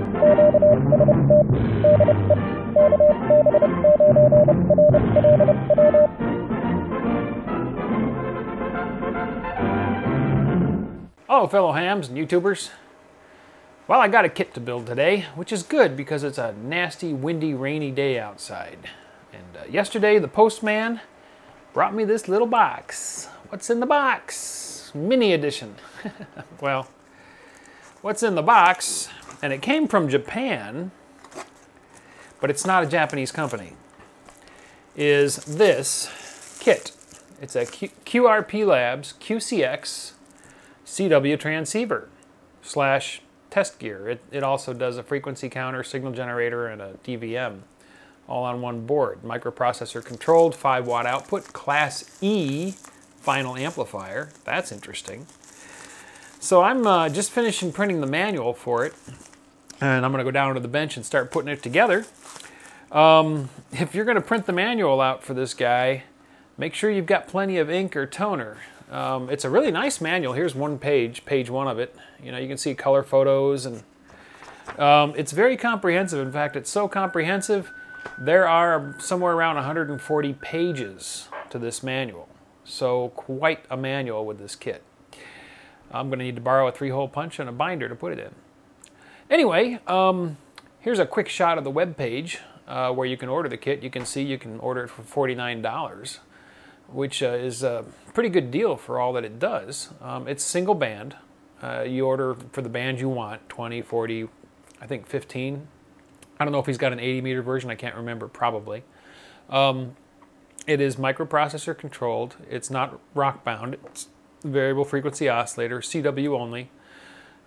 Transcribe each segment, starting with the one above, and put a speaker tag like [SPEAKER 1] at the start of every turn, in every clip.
[SPEAKER 1] Hello fellow hams and YouTubers. Well, I got a kit to build today, which is good because it's a nasty, windy, rainy day outside. And yesterday the postman brought me this little box. What's in the box? Mini edition. Well, what's in the box, and it came from Japan, but it's not a Japanese company, is this kit. It's a QRP Labs QCX CW transceiver / test gear. It also does a frequency counter, signal generator, and a DVM all on one board. Microprocessor controlled, 5-watt output, Class E final amplifier. That's interesting. So I'm just finishing printing the manual for it, and I'm going to go down to the bench and start putting it together. If you're going to print the manual out for this guy, make sure you've got plenty of ink or toner. It's a really nice manual. Here's one page, page 1 of it. You know, you can see color photos, and it's very comprehensive. In fact, it's so comprehensive, there are somewhere around 140 pages to this manual. So quite a manual with this kit. I'm going to need to borrow a 3-hole punch and a binder to put it in. Anyway, here's a quick shot of the web page where you can order the kit. You can see you can order it for $49. Which is a pretty good deal for all that it does. It's single band. You order for the band you want, 20, 40, I think 15. I don't know if he's got an 80-meter version. I can't remember, probably. It is microprocessor controlled. It's not rock bound. It's variable frequency oscillator, CW only.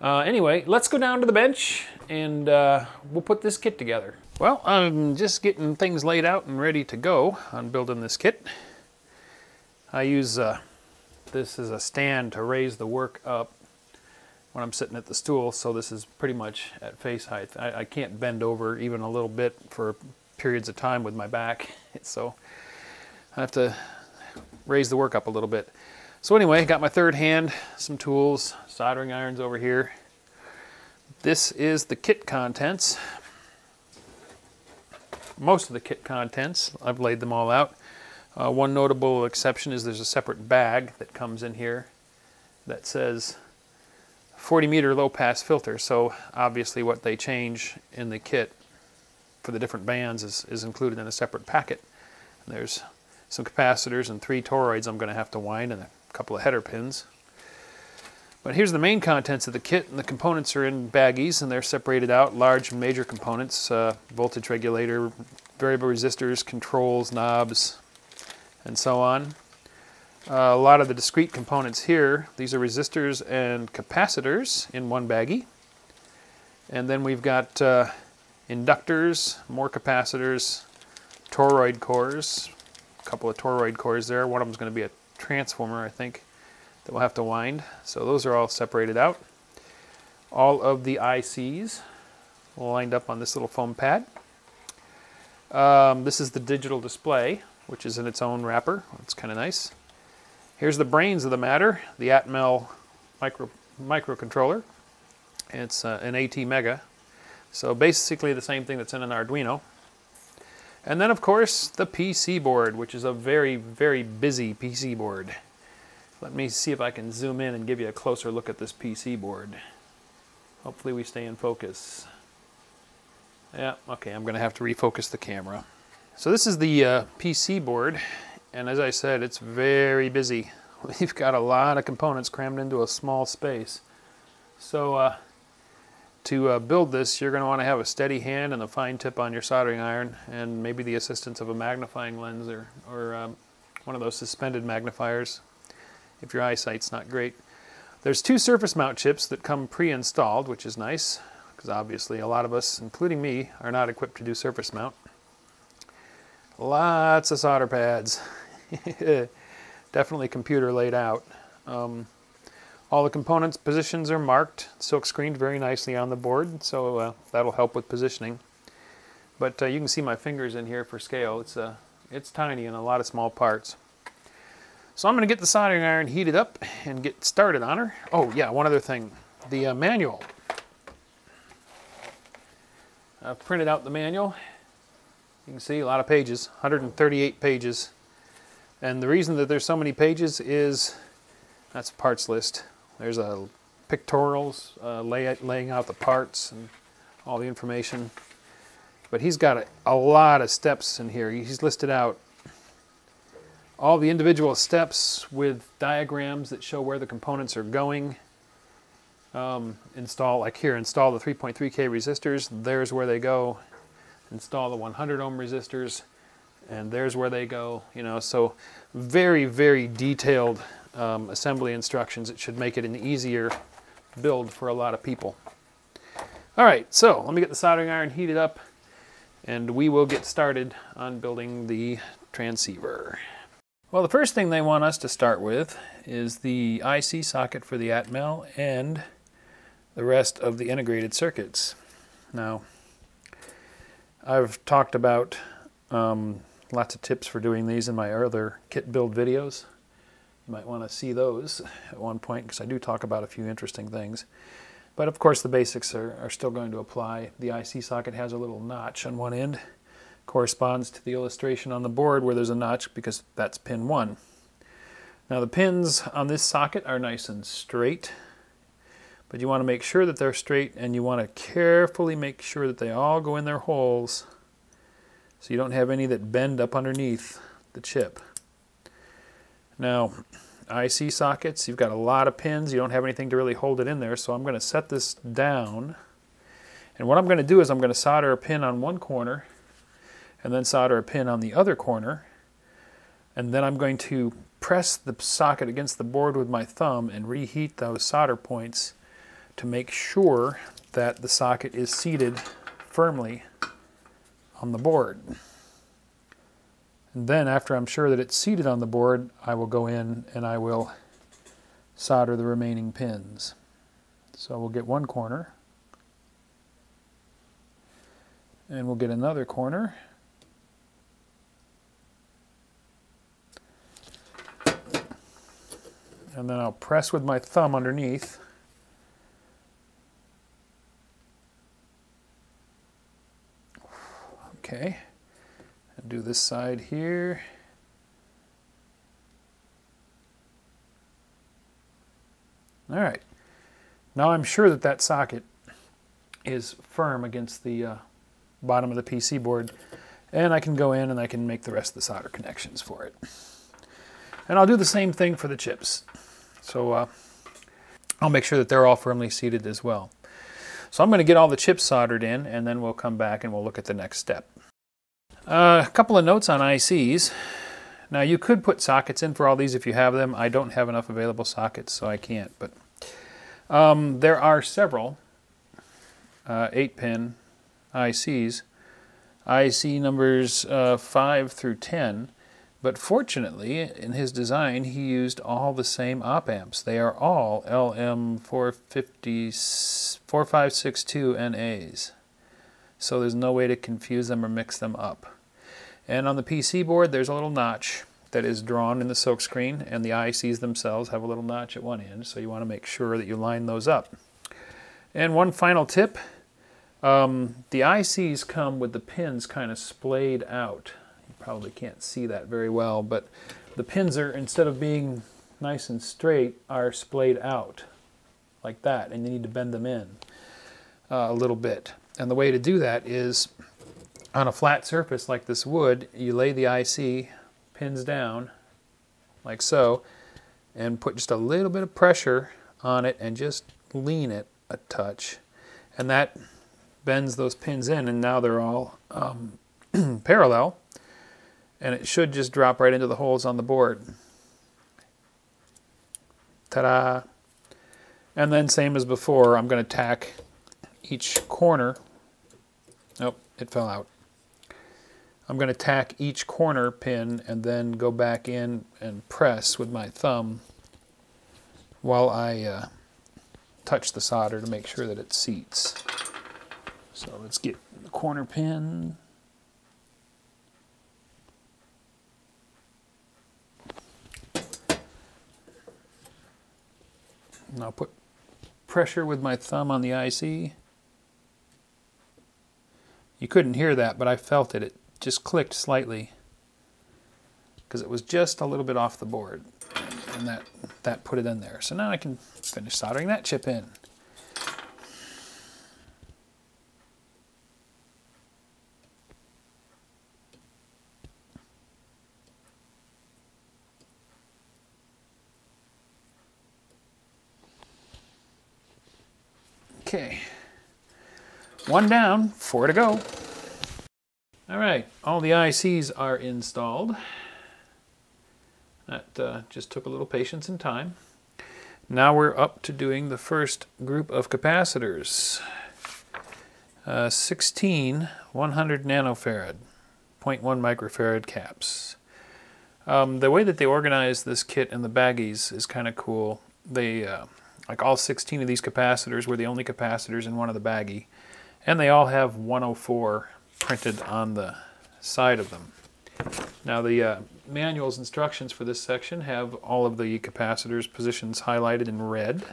[SPEAKER 1] Anyway, let's go down to the bench and we'll put this kit together. Well, I'm just getting things laid out and ready to go on building this kit. I use this as a stand to raise the work up when I'm sitting at the stool, so this is pretty much at face height. I can't bend over even a little bit for periods of time with my back, so I have to raise the work up a little bit. So anyway, got my third hand, some tools, soldering irons over here. This is the kit contents. Most of the kit contents, I've laid them all out. One notable exception is there's a separate bag that comes in here that says 40-meter low-pass filter. So obviously what they change in the kit for the different bands is included in a separate packet. And there's some capacitors and 3 toroids I'm going to have to wind and a couple of header pins. But here's the main contents of the kit, and the components are in baggies and they're separated out. Large and major components, voltage regulator, variable resistors, controls, knobs, and so on. A lot of the discrete components here, these are resistors and capacitors in one baggie. And then we've got inductors, more capacitors, toroid cores, a couple of toroid cores there. One of them is going to be a transformer, I think, that we'll have to wind. So those are all separated out. All of the ICs lined up on this little foam pad. This is the digital display, which is in its own wrapper. It's kind of nice. Here's the brains of the matter, the Atmel microcontroller. It's an AT Mega. So basically the same thing that's in an Arduino. And then of course the PC board, which is a very, very busy PC board. Let me see if I can zoom in and give you a closer look at this PC board. Hopefully we stay in focus. Yeah, okay, I'm going to have to refocus the camera. So this is the PC board, and as I said, it's very busy. We've got a lot of components crammed into a small space. So to build this, you're going to want to have a steady hand and a fine tip on your soldering iron, and maybe the assistance of a magnifying lens or one of those suspended magnifiers if your eyesight's not great. There's 2 surface mount chips that come pre-installed, which is nice, because obviously a lot of us, including me, are not equipped to do surface mount. Lots of solder pads. Definitely computer laid out. All the components positions are marked, silk screened very nicely on the board, so that'll help with positioning. But you can see my fingers in here for scale. It's tiny and a lot of small parts. So I'm going to get the soldering iron heated up and get started on her. Oh yeah, one other thing. The manual I've printed out the manual. You can see a lot of pages, 138 pages. And the reason that there's so many pages is, that's a parts list. There's a pictorials laying out the parts and all the information. But he's got a lot of steps in here. He's listed out all the individual steps with diagrams that show where the components are going. Install the 3.3K resistors, there's where they go. Install the 100 ohm resistors, and there's where they go. You know, so very, very detailed assembly instructions. It should make it an easier build for a lot of people. All right, so let me get the soldering iron heated up, and we will get started on building the transceiver. Well, the first thing they want us to start with is the IC socket for the Atmel and the rest of the integrated circuits. Now, I've talked about lots of tips for doing these in my other kit build videos. You might want to see those at one point, because I do talk about a few interesting things. But of course the basics are still going to apply. The IC socket has a little notch on one end. Corresponds to the illustration on the board where there's a notch, because that's pin 1. Now the pins on this socket are nice and straight, but you want to make sure that they're straight, and you want to carefully make sure that they all go in their holes so you don't have any that bend up underneath the chip. Now, IC sockets, you've got a lot of pins, you don't have anything to really hold it in there, so I'm going to set this down, and what I'm going to do is I'm going to solder a pin on one corner and then solder a pin on the other corner, and then I'm going to press the socket against the board with my thumb and reheat those solder points to make sure that the socket is seated firmly on the board. And then after I'm sure that it's seated on the board, I will go in and I will solder the remaining pins. So we'll get one corner, and we'll get another corner, and then I'll press with my thumb underneath. Okay, and do this side here. All right, now I'm sure that that socket is firm against the bottom of the PC board, and I can go in and I can make the rest of the solder connections for it. And I'll do the same thing for the chips. So I'll make sure that they're all firmly seated as well. So I'm going to get all the chips soldered in, and then we'll come back and we'll look at the next step. A couple of notes on ICs. Now you could put sockets in for all these if you have them. I don't have enough available sockets, so I can't. But there are several 8-pin ICs, IC numbers 5 through 10. But fortunately, in his design, he used all the same op amps. They are all LM4562 NAs. So there's no way to confuse them or mix them up. And on the PC board, there's a little notch that is drawn in the silkscreen, and the ICs themselves have a little notch at one end, so you want to make sure that you line those up. And one final tip, the ICs come with the pins kind of splayed out. You probably can't see that very well, but the pins are, instead of being nice and straight, are splayed out like that, and you need to bend them in a little bit. And the way to do that is, on a flat surface like this wood, you lay the IC pins down like so, and put just a little bit of pressure on it and just lean it a touch, and that bends those pins in, and now they're all parallel, and it should just drop right into the holes on the board. Ta-da! And then same as before, I'm going to tack each corner. Oh, it fell out. I'm going to tack each corner pin and then go back in and press with my thumb while I touch the solder to make sure that it seats. So let's get the corner pin. And I'll put pressure with my thumb on the IC. You couldn't hear that, but I felt it. It just clicked slightly because it was just a little bit off the board, and that put it in there. So now I can finish soldering that chip in. Okay, 1 down, 4 to go. All right, all the ICs are installed. That just took a little patience and time. Now we're up to doing the first group of capacitors. 16 100 nanofarad, 0.1 microfarad caps. The way that they organize this kit in the baggies is kind of cool. They like all 16 of these capacitors were the only capacitors in one of the baggie, and they all have 104 printed on the side of them. Now the manual's instructions for this section have all of the capacitors positions highlighted in red,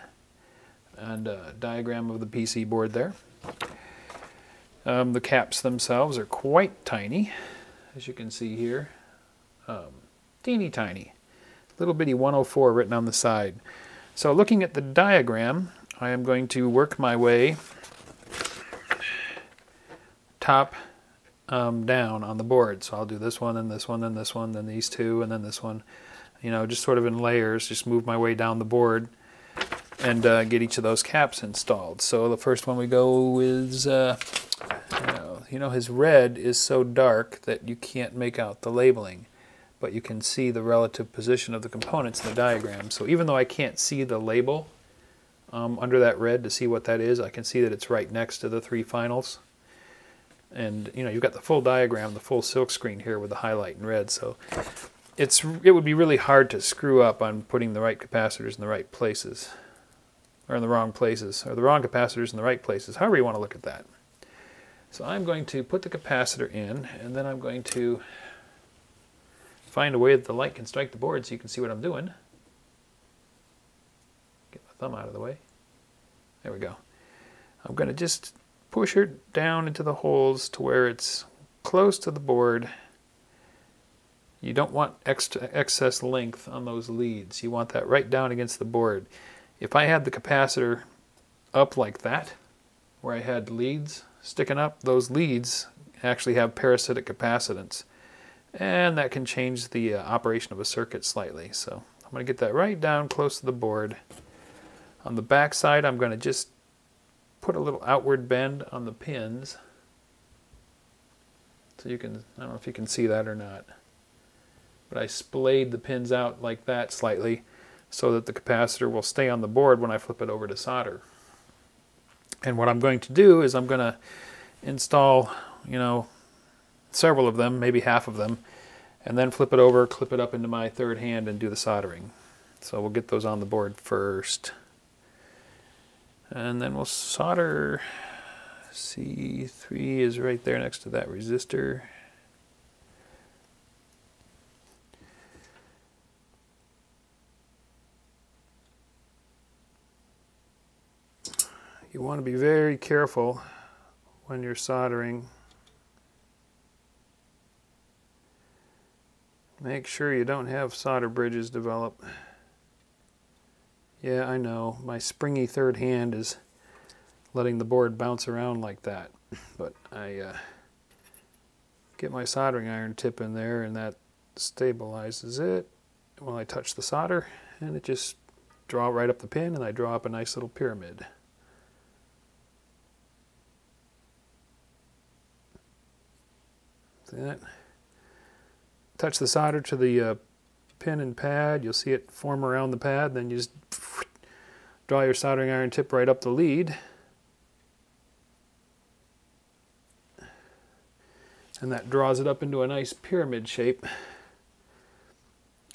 [SPEAKER 1] and a diagram of the PC board there. The caps themselves are quite tiny, as you can see here. Teeny tiny. Little bitty 104 written on the side. So looking at the diagram, I am going to work my way top down on the board. So I'll do this one, and this one, and this one, then these two, and then this one. You know, just sort of in layers, just move my way down the board and get each of those caps installed. So the first one we go is, you know, his red is so dark that you can't make out the labeling, but you can see the relative position of the components in the diagram. So even though I can't see the label under that red to see what that is, I can see that it's right next to the 3 finals. And you know, you've got the full diagram, the full silk screen here with the highlight in red. So it would be really hard to screw up on putting the right capacitors in the right places, or in the wrong places, or the wrong capacitors in the right places, however you want to look at that. So I'm going to put the capacitor in, and then I'm going to find a way that the light can strike the board so you can see what I'm doing. Get my thumb out of the way. There we go. I'm going to just push her down into the holes to where it's close to the board. You don't want excess length on those leads. You want that right down against the board. If I had the capacitor up like that, where I had leads sticking up, those leads actually have parasitic capacitance, and that can change the operation of a circuit slightly. So I'm going to get that right down close to the board. On the back side, I'm going to just put a little outward bend on the pins, so you can, I don't know if you can see that or not, but I splayed the pins out like that slightly so that the capacitor will stay on the board when I flip it over to solder. And what I'm going to do is I'm going to install, you know, several of them, maybe half of them, and then flip it over, clip it up into my third hand, and do the soldering. So we'll get those on the board first. And then we'll solder. C3 is right there next to that resistor. You want to be very careful when you're soldering. Make sure you don't have solder bridges develop. Yeah, I know, my springy third hand is letting the board bounce around like that, but I get my soldering iron tip in there, and that stabilizes it when I touch the solder, and it just draw right up the pin, and I draw up a nice little pyramid. See that? Touch the solder to the pin and pad, you'll see it form around the pad, then you just draw your soldering iron tip right up the lead, and that draws it up into a nice pyramid shape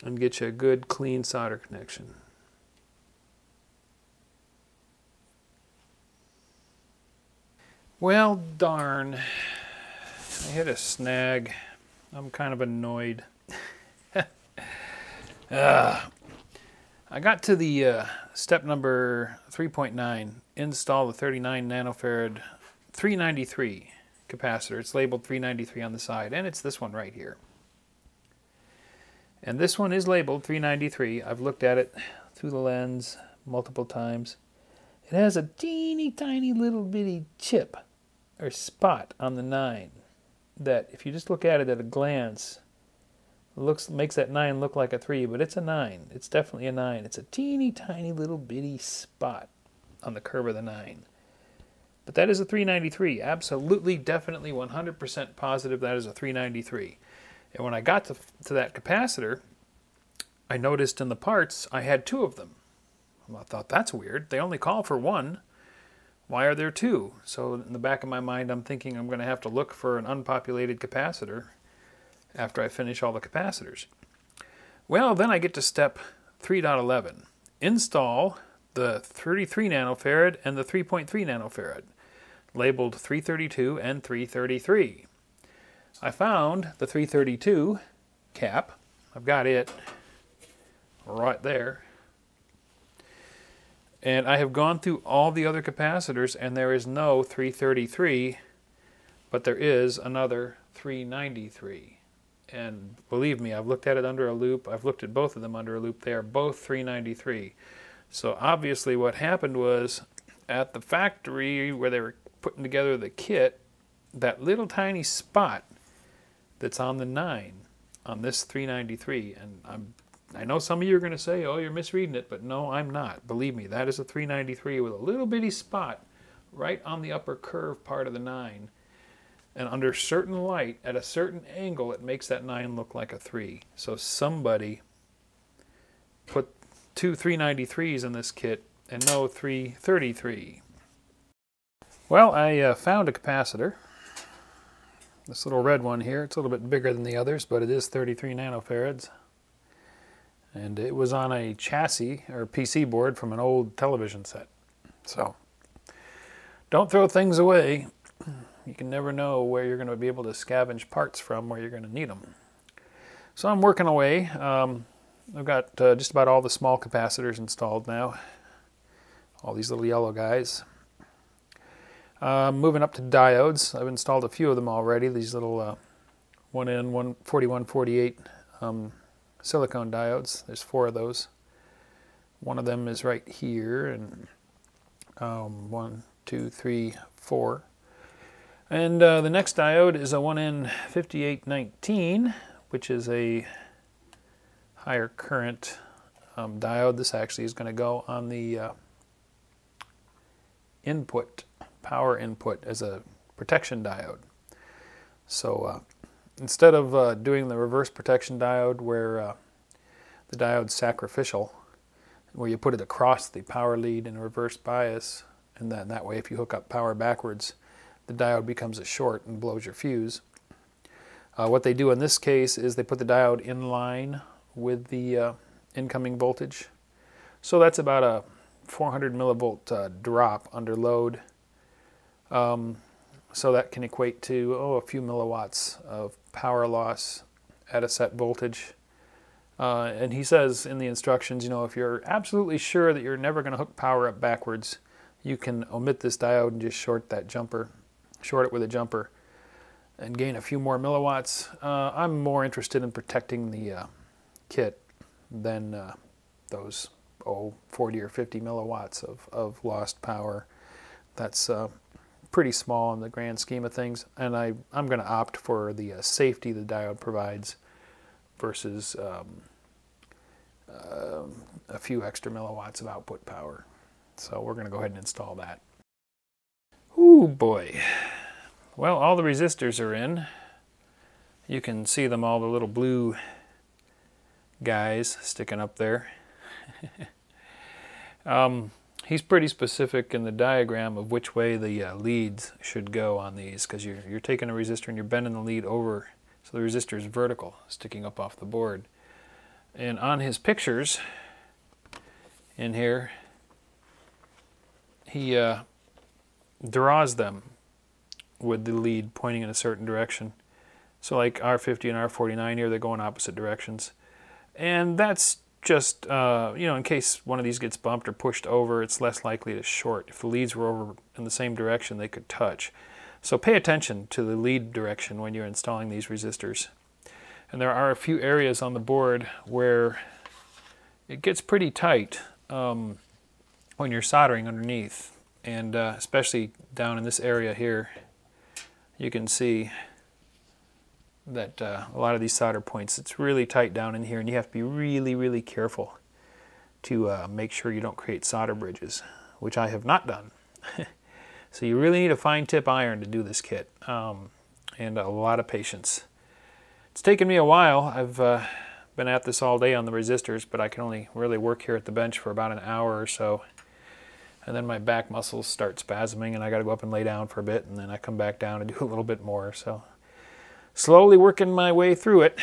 [SPEAKER 1] and get you a good clean solder connection. Well, darn, I hit a snag. I'm kind of annoyed. I got to the step number 3.9, install the 39 nanofarad 393 capacitor. It's labeled 393 on the side, and it's this one right here. And this one is labeled 393. I've looked at it through the lens multiple times. It has a teeny tiny little bitty chip or spot on the 9 that, if you just look at it at a glance, makes that 9 look like a 3, but it's a 9. It's definitely a 9. It's a teeny tiny little bitty spot on the curve of the 9. But that is a 393. Absolutely, definitely, 100% positive that is a 393. And when I got to that capacitor, I noticed in the parts I had 2 of them. I thought, that's weird. They only call for 1. Why are there 2? So in the back of my mind, I'm thinking I'm going to have to look for an unpopulated capacitor after I finish all the capacitors. Well, then I get to step 3.11. Install the 33 nanofarad and the 3.3 nanofarad, labeled 332 and 333. I found the 332 cap. I've got it right there. And I have gone through all the other capacitors, and there is no 333, but there is another 393. And believe me, I've looked at it under a loop. I've looked at both of them under a loop. They are both 393. So obviously what happened was, at the factory where they were putting together the kit, that little tiny spot that's on the 9 on this 393, and I know some of you are going to say, oh, you're misreading it, but no, I'm not. Believe me, that is a 393 with a little bitty spot right on the upper curve part of the 9. And under certain light, at a certain angle, it makes that 9 look like a 3. So somebody put 2 393s in this kit and no 333. Well, I found a capacitor. This little red one here. It's a little bit bigger than the others, but it is 33 nanofarads. And it was on a chassis or PC board from an old television set. So don't throw things away. You can never know where you're going to be able to scavenge parts from, where you're going to need them. So I'm working away. I've got just about all the small capacitors installed now. All these little yellow guys. Moving up to diodes. I've installed a few of them already. These little 1N, 4148 silicone diodes. There's 4 of those. One of them is right here, and 1, 2, 3, 4. And the next diode is a 1N5819, which is a higher current diode. This actually is going to go on the input, power input, as a protection diode. So instead of doing the reverse protection diode where the diode's sacrificial, where you put it across the power lead in a reverse bias, and then that way if you hook up power backwards, the diode becomes a short and blows your fuse. What they do in this case is they put the diode in line with the incoming voltage. So that's about a 400 millivolt drop under load. So that can equate to a few milliwatts of power loss at a set voltage. And he says in the instructions, if you're absolutely sure that you're never going to hook power up backwards, you can omit this diode and just short that jumper, short it with a jumper, and gain a few more milliwatts. I'm more interested in protecting the kit than those 40 or 50 milliwatts of lost power. That's pretty small in the grand scheme of things, and I'm going to opt for the safety the diode provides versus a few extra milliwatts of output power. So we're going to go ahead and install that. Ooh boy. Well, all the resistors are in. You can see them, all the little blue guys sticking up there. He's pretty specific in the diagram of which way the leads should go on these, because you're taking a resistor and you're bending the lead over so the resistor is vertical, sticking up off the board. And on his pictures in here, he draws them with the lead pointing in a certain direction. So like R50 and R49 here, they go in opposite directions. And that's just, in case one of these gets bumped or pushed over, it's less likely to short. If the leads were over in the same direction, they could touch. So pay attention to the lead direction when you're installing these resistors. And there are a few areas on the board where it gets pretty tight when you're soldering underneath. And especially down in this area here, you can see that a lot of these solder points, it's really tight down in here, and you have to be really, really careful to make sure you don't create solder bridges, which I have not done. So you really need a fine tip iron to do this kit, and a lot of patience. It's taken me a while. I've been at this all day on the resistors, but I can only really work here at the bench for about an hour or so. And then my back muscles start spasming, and I got to go up and lay down for a bit, and then I come back down and do a little bit more. So slowly working my way through it.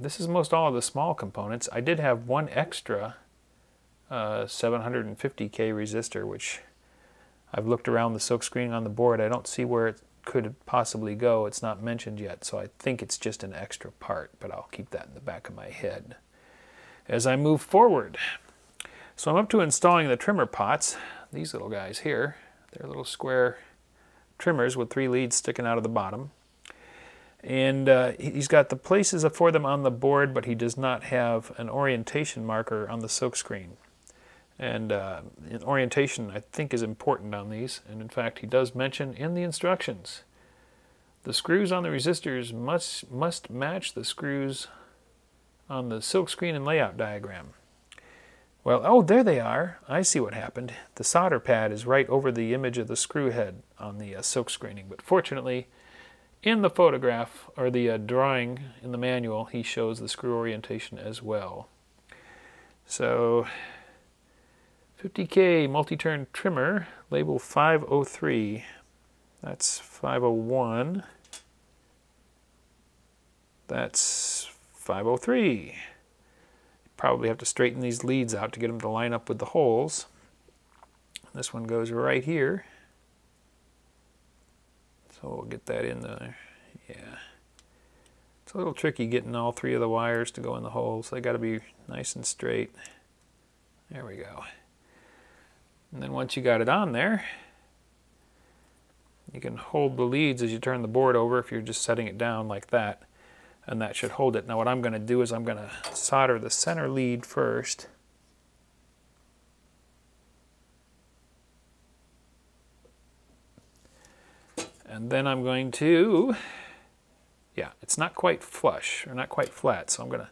[SPEAKER 1] This is most all of the small components. I did have one extra 750K resistor, which I've looked around the silk screening on the board. I don't see where it could possibly go. It's not mentioned yet, so I think it's just an extra part, but I'll keep that in the back of my head as I move forward. So I'm up to installing the trimmer pots. These little guys here, they're little square trimmers with 3 leads sticking out of the bottom. And he's got the places for them on the board, but he does not have an orientation marker on the silk screen. And orientation, I think, is important on these. And in fact, he does mention in the instructions, the screws on the resistors must match the screws on the silk screen and layout diagram. Well, oh, there they are. I see what happened. The solder pad is right over the image of the screw head on the silk screening. But fortunately, in the photograph, or the drawing in the manual, he shows the screw orientation as well. So 50K multi-turn trimmer, label 503. That's 501. That's 503. Probably have to straighten these leads out to get them to line up with the holes. This one goes right here. So we'll get that in there. Yeah. It's a little tricky getting all 3 of the wires to go in the holes. They got to be nice and straight. There we go. And then once you got it on there, you can hold the leads as you turn the board over if you're just setting it down like that. And that should hold it. Now what I'm going to do is I'm going to solder the center lead first. And then I'm going to, yeah, it's not quite flush, or not quite flat, so I'm going to,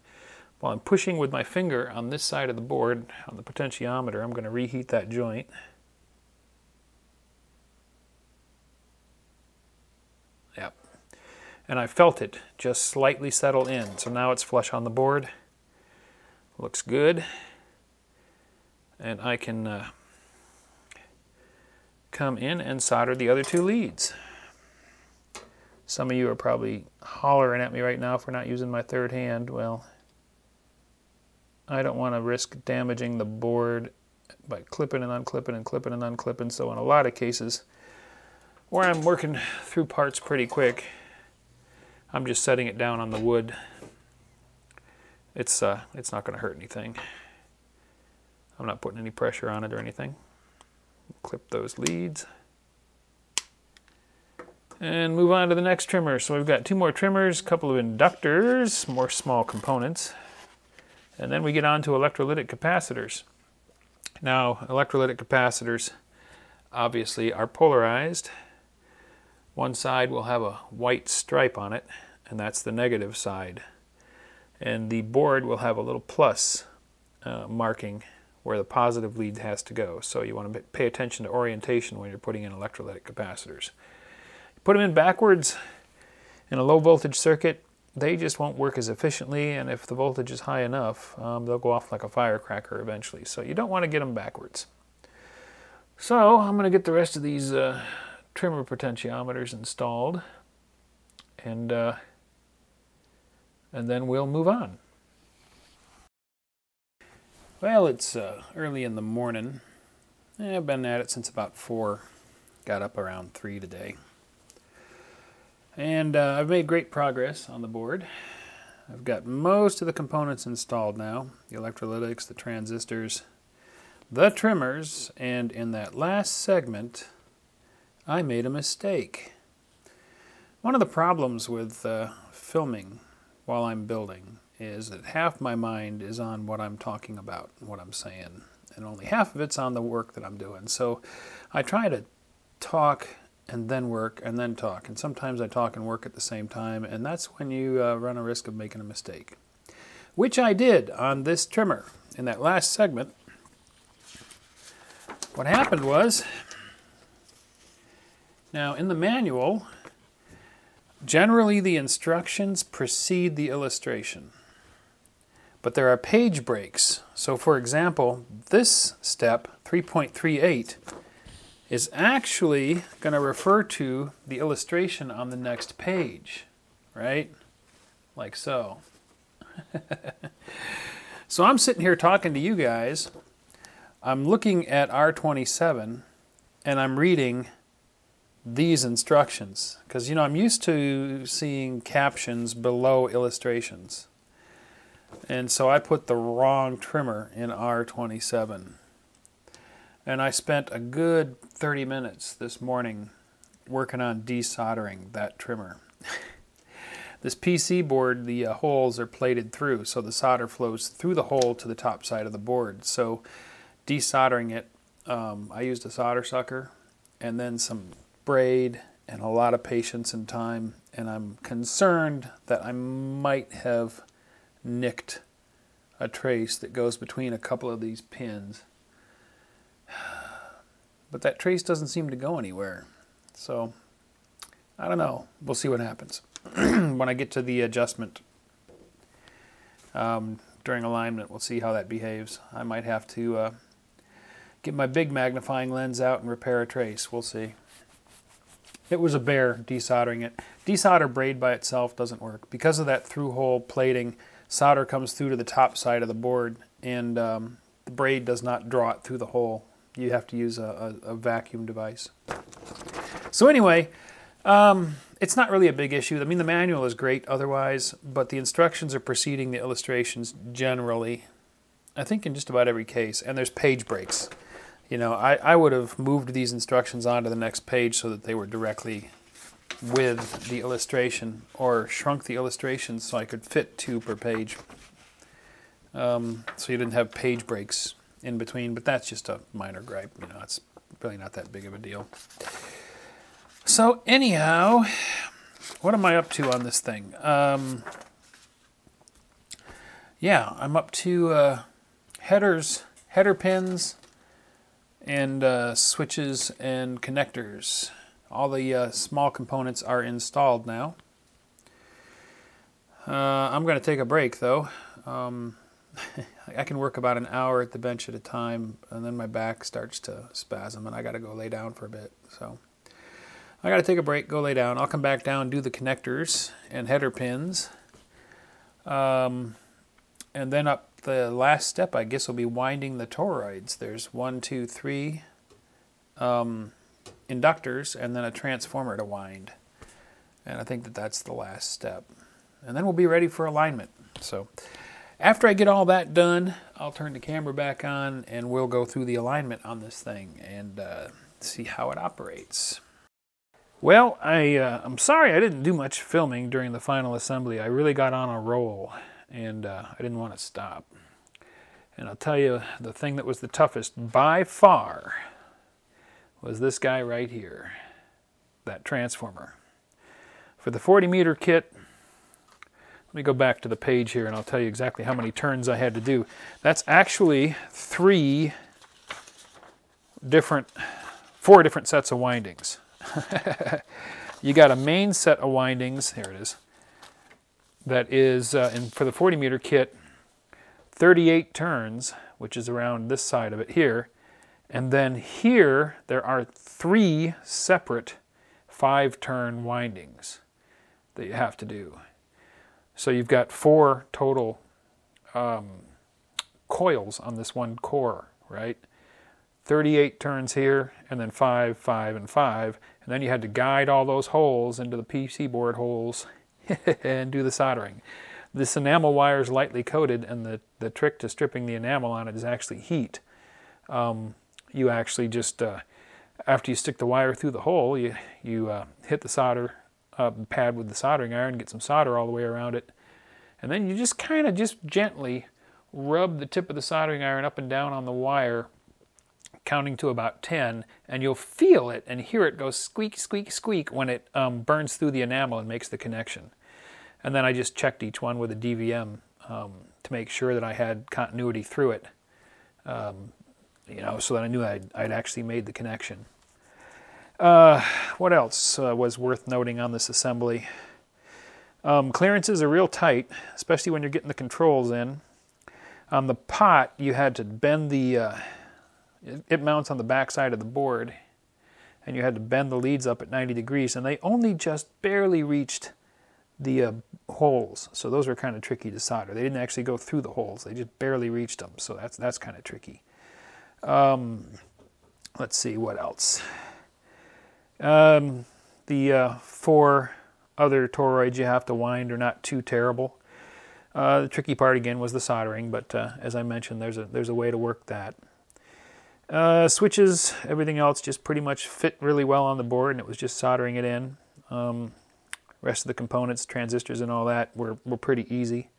[SPEAKER 1] while I'm pushing with my finger on this side of the board, on the potentiometer, I'm going to reheat that joint. Yep. And I felt it just slightly settle in, so now it's flush on the board. Looks good. And I can come in and solder the other 2 leads. Some of you are probably hollering at me right now for not using my third hand. Well, I don't want to risk damaging the board by clipping and unclipping and clipping and unclipping. So in a lot of cases where I'm working through parts pretty quick, I'm just setting it down on the wood. It's not going to hurt anything. I'm not putting any pressure on it or anything. Clip those leads. And move on to the next trimmer. So we've got 2 more trimmers, a couple of inductors, more small components. And then we get on to electrolytic capacitors. Now, electrolytic capacitors obviously are polarized. One side will have a white stripe on it, and that's the negative side. And the board will have a little plus marking where the positive lead has to go. So you want to pay attention to orientation when you're putting in electrolytic capacitors. Put them in backwards in a low voltage circuit, they just won't work as efficiently, and if the voltage is high enough, they'll go off like a firecracker eventually. So you don't want to get them backwards. So I'm going to get the rest of these trimmer potentiometers installed, and then we'll move on. Well, it's early in the morning. I've been at it since about 4. Got up around 3 today. And I've made great progress on the board. I've got most of the components installed now. The electrolytics, the transistors, the trimmers, and in that last segment, I made a mistake. One of the problems with filming while I'm building is that half my mind is on what I'm talking about, what I'm saying, and only half of it's on the work that I'm doing. So I try to talk and then work and then talk, and sometimes I talk and work at the same time, and that's when you run a risk of making a mistake, which I did on this trimmer in that last segment. What happened was, now in the manual, generally the instructions precede the illustration, but there are page breaks. So for example, this step, 3.38, is actually going to refer to the illustration on the next page, right? Like so. So I'm sitting here talking to you guys. I'm looking at R27 and I'm reading these instructions because, you know, I'm used to seeing captions below illustrations. And so I put the wrong trimmer in R27. And I spent a good 30 minutes this morning working on desoldering that trimmer. This PC board, the holes are plated through, so the solder flows through the hole to the top side of the board. So desoldering it, I used a solder sucker and then some braid and a lot of patience and time, and I'm concerned that I might have nicked a trace that goes between a couple of these pins. But that trace doesn't seem to go anywhere. So, I don't know. We'll see what happens when I get to the adjustment. During alignment, we'll see how that behaves. I might have to get my big magnifying lens out and repair a trace. We'll see. It was a bear desoldering it. Desolder braid by itself doesn't work. Because of that through-hole plating, solder comes through to the top side of the board, and the braid does not draw it through the hole. You have to use a vacuum device. So anyway, it's not really a big issue. I mean, the manual is great otherwise, but the instructions are preceding the illustrations generally, I think in just about every case, and there's page breaks. You know, I would have moved these instructions onto the next page so that they were directly with the illustration, or shrunk the illustrations so I could fit 2 per page. So you didn't have page breaks in between, but that's just a minor gripe. You know, it's really not that big of a deal. So anyhow, what am I up to on this thing? Yeah, I'm up to header pins, and switches and connectors. All the small components are installed now. I'm going to take a break though. I can work about an hour at the bench at a time, and then my back starts to spasm and I got to go lay down for a bit. So I got to take a break, go lay down. I'll come back down, do the connectors and header pins. And then up the last step, I guess, will be winding the toroids. There's 1, 2, 3 inductors and then a transformer to wind. And I think that that's the last step. And then we'll be ready for alignment. So after I get all that done, I'll turn the camera back on and we'll go through the alignment on this thing and see how it operates. Well, I'm sorry I didn't do much filming during the final assembly. I really got on a roll and I didn't want to stop. And I'll tell you, the thing that was the toughest by far was this guy right here, that transformer. For the 40 meter kit, let me go back to the page here and I'll tell you exactly how many turns I had to do. That's actually 4 different sets of windings. You got a main set of windings, here it is, that is, for the 40 meter kit, 38 turns, which is around this side of it here. And then here, there are 3 separate 5-turn windings that you have to do. So you've got 4 total coils on this one core, right? 38 turns here, and then 5, 5, and 5. And then you had to guide all those holes into the PC board holes and do the soldering. This enamel wire is lightly coated, and the trick to stripping the enamel on it is actually heat. You actually just after you stick the wire through the hole, you hit the solder pad with the soldering iron, get some solder all the way around it, and then you just kind of just gently rub the tip of the soldering iron up and down on the wire, counting to about 10, and you'll feel it and hear it go squeak, squeak, squeak when it burns through the enamel and makes the connection. And then I just checked each one with a DVM to make sure that I had continuity through it, you know, so that I knew I'd actually made the connection. What else was worth noting on this assembly? Clearances are real tight, especially when you're getting the controls in. On the pot, you had to bend the, it mounts on the back side of the board, and you had to bend the leads up at 90 degrees, and they only just barely reached the holes, so those were kind of tricky to solder. They didn't actually go through the holes, they just barely reached them, so that's kind of tricky. Let's see, what else? The 4 other toroids you have to wind are not too terrible. The tricky part again was the soldering, but as I mentioned, there's a way to work that. Switches, everything else just pretty much fit really well on the board, and it was just soldering it in. Rest of the components, transistors and all that were pretty easy.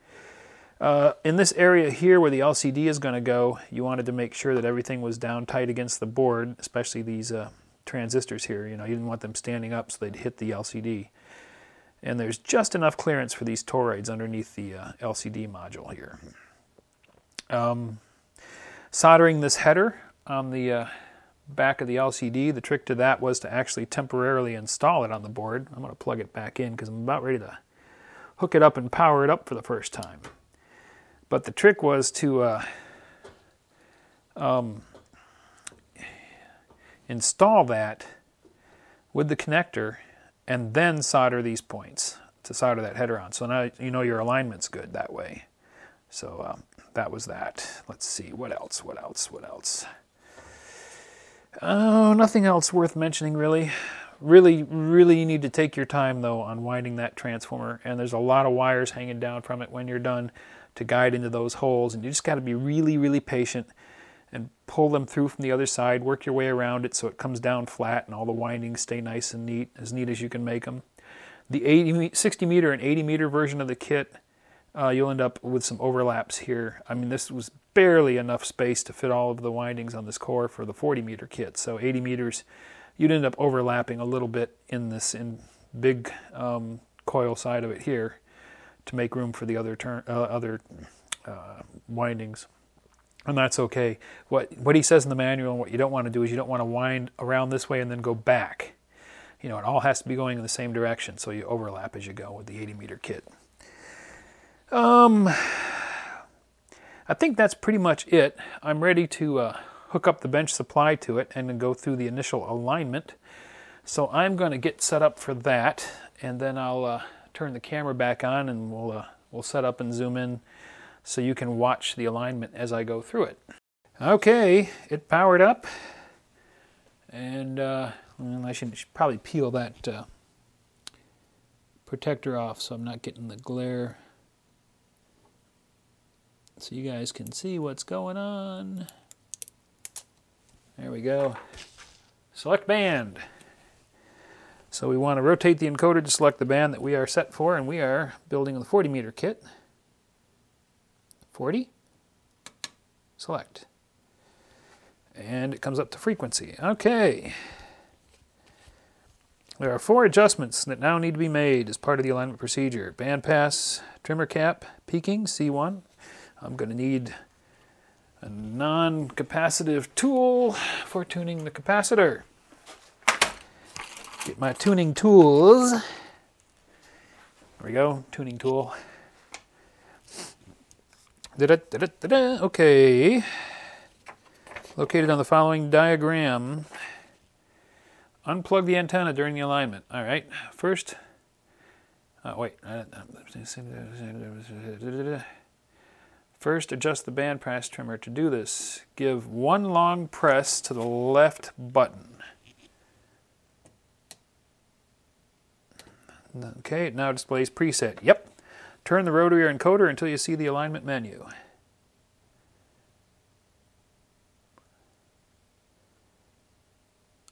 [SPEAKER 1] In this area here where the LCD is going to go, you wanted to make sure that everything was down tight against the board, especially these transistors here. You know, you didn't want them standing up so they'd hit the LCD. And there's just enough clearance for these toroids underneath the LCD module here. Soldering this header on the back of the LCD, the trick to that was to actually temporarily install it on the board. I'm going to plug it back in because I'm about ready to hook it up and power it up for the first time. But the trick was to install that with the connector and then solder these points to solder that header on. So now you know your alignment's good that way. So that was that. Let's see, what else? Oh, nothing else worth mentioning really. Really you need to take your time though on winding that transformer, and there's a lot of wires hanging down from it when you're done to guide into those holes, and you just got to be really patient and pull them through from the other side, work your way around it so it comes down flat and all the windings stay nice and neat, as neat as you can make them. The 60 meter and 80 meter version of the kit, you'll end up with some overlaps here. I mean, this was barely enough space to fit all of the windings on this core for the 40 meter kit, so 80 meters you'd end up overlapping a little bit in this big coil side of it here to make room for the other windings. And that's okay. What he says in the manual and what you don't want to do is you don't want to wind around this way and then go back. You know, it all has to be going in the same direction, so you overlap as you go with the 80 meter kit. I think that's pretty much it. I'm ready to hook up the bench supply to it and then go through the initial alignment. So I'm going to get set up for that, and then I'll turn the camera back on and we'll set up and zoom in so you can watch the alignment as I go through it. Okay, it powered up, and I should probably peel that protector off so I'm not getting the glare, so you guys can see what's going on. There we go. Select band. So we want to rotate the encoder to select the band that we are set for, and we are building the 40 meter kit. 40, select, and it comes up to frequency. Okay, there are 4 adjustments that now need to be made as part of the alignment procedure. Band pass, trimmer cap, peaking, C1. I'm going to need a non-capacitive tool for tuning the capacitor. Get my tuning tools. There we go, tuning tool. Okay, located on the following diagram. Unplug the antenna during the alignment. All right, first, first adjust the band pass trimmer. To do this, give one long press to the left button. Okay, it now displays preset. Yep. Turn the rotary encoder until you see the alignment menu.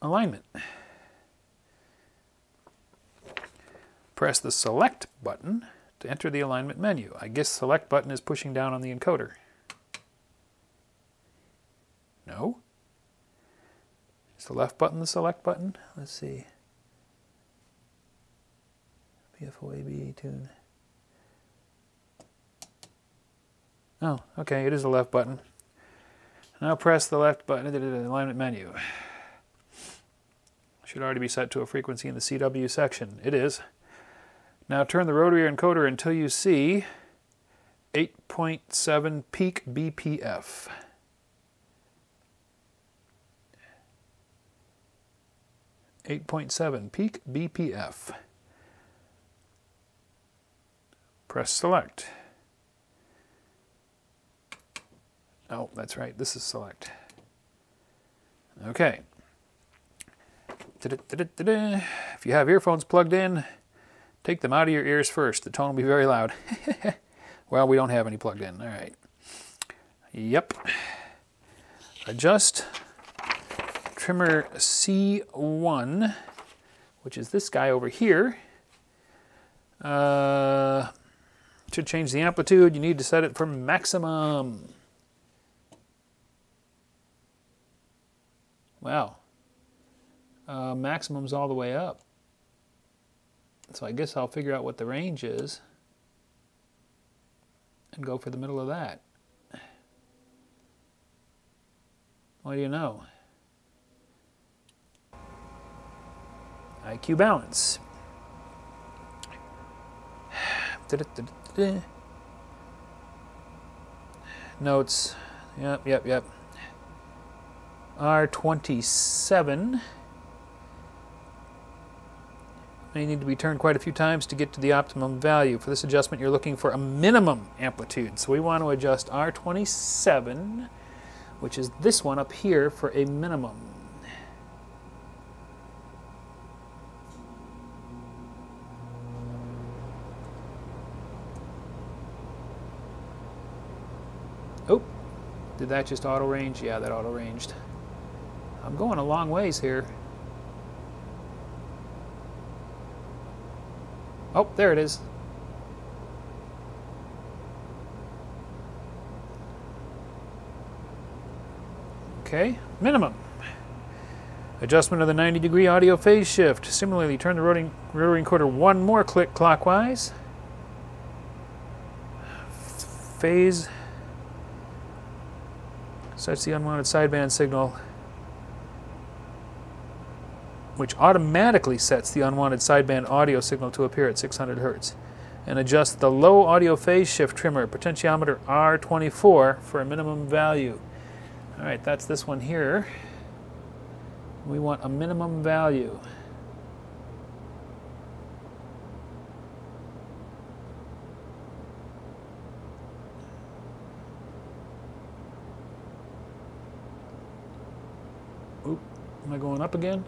[SPEAKER 1] alignment. Press the select button to enter the alignment menu. I guess select button is pushing down on the encoder. No? Is the left button the select button? Let's see. PFOAB tune. Oh, okay, it is the left button. Now press the left button to the alignment menu. Should already be set to a frequency in the CW section. It is. Now turn the rotary encoder until you see 8.7 peak BPF. peak BPF. Press select. Oh, that's right, this is select. Okay. If you have earphones plugged in, take them out of your ears first. The tone will be very loud. Well, we don't have any plugged in. All right. Yep. Adjust trimmer C1, which is this guy over here. To change the amplitude, you need to set it for maximum. Wow. Maximum's all the way up. So I guess I'll figure out what the range is and go for the middle of that. What do you know? IQ balance. Notes. Yep. R27 may need to be turned quite a few times to get to the optimum value. For this adjustment, you're looking for a minimum amplitude. So we want to adjust R27, which is this one up here, for a minimum. Oh, did that just auto range? Yeah, that auto ranged. I'm going a long ways here. Oh, there it is. Okay, minimum. Adjustment of the 90-degree audio phase shift. Similarly, turn the rotary encoder one more click clockwise. Phase sets the unwanted sideband signal, which automatically sets the unwanted sideband audio signal to appear at 600 Hz. And adjust the low audio phase shift trimmer, potentiometer R24, for a minimum value. All right, that's this one here. We want a minimum value. Oop, am I going up again?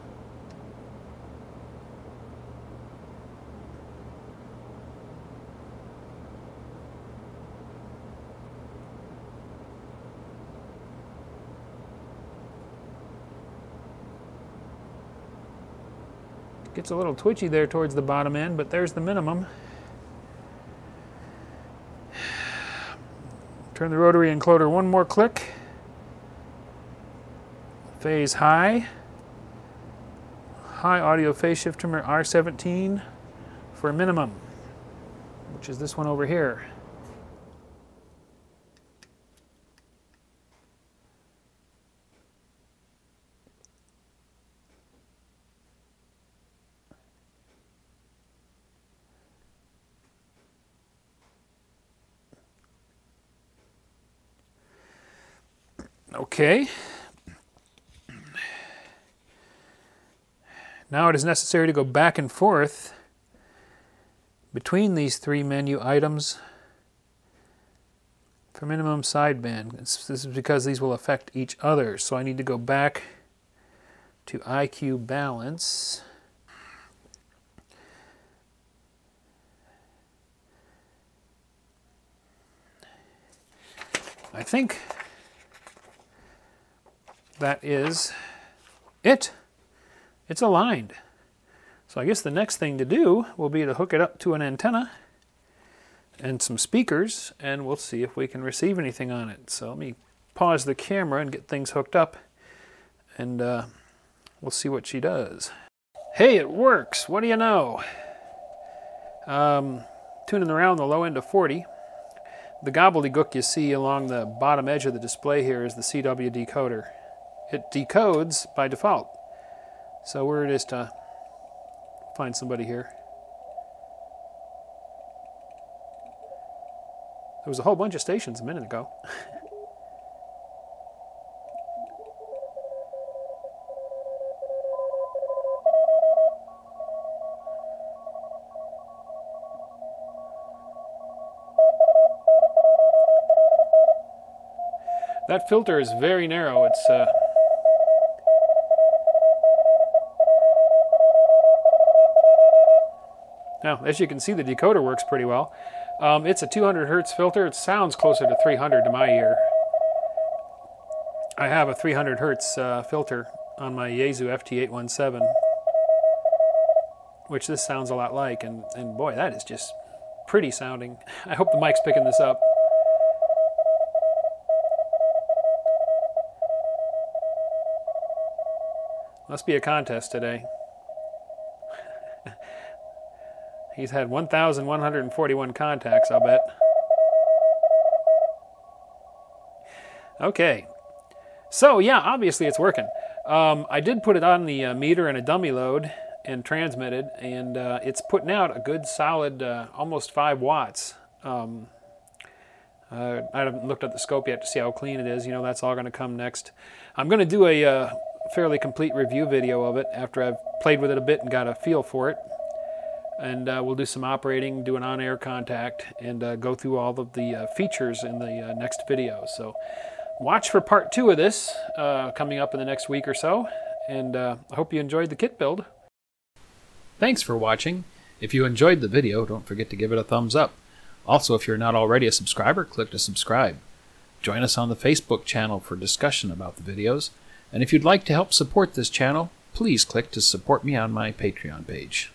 [SPEAKER 1] Gets a little twitchy there towards the bottom end, but there's the minimum. Turn the rotary encoder one more click. Phase high. High audio phase shift trimmer R17 for a minimum, which is this one over here. Okay. Now it is necessary to go back and forth between these three menu items for minimum sideband. This is because these will affect each other. So I need to go back to IQ balance. I think that is it. it's aligned. So I guess the next thing to do will be to hook it up to an antenna and some speakers, and we'll see if we can receive anything on it. So let me pause the camera and get things hooked up, and we'll see what she does. Hey, it works! What do you know? Tuning around the low end of 40. The gobbledygook you see along the bottom edge of the display here is the CW decoder. It decodes by default. So we're just find somebody here. There was a whole bunch of stations a minute ago. That filter is very narrow. It's now, as you can see, the decoder works pretty well. It's a 200 hertz filter. It sounds closer to 300 to my ear. I have a 300 hertz filter on my Yaesu FT817, which this sounds a lot like, and boy, that is just pretty sounding. I hope the mic's picking this up. Must be a contest today. He's had 1,141 contacts, I'll bet. Okay. So, yeah, obviously it's working. I did put it on the meter in a dummy load and transmitted, and it's putting out a good solid almost 5 watts. I haven't looked at the scope yet to see how clean it is. You know, that's all going to come next. I'm going to do a fairly complete review video of it after I've played with it a bit and got a feel for it. And we'll do some operating, do an on-air contact, and go through all of the features in the next video. So watch for part 2 of this coming up in the next week or so, and I hope you enjoyed the kit build. Thanks for watching. If you enjoyed the video, don't forget to give it a thumbs up. Also, if you're not already a subscriber, click to subscribe. Join us on the Facebook channel for discussion about the videos, and if you'd like to help support this channel, please click to support me on my Patreon page.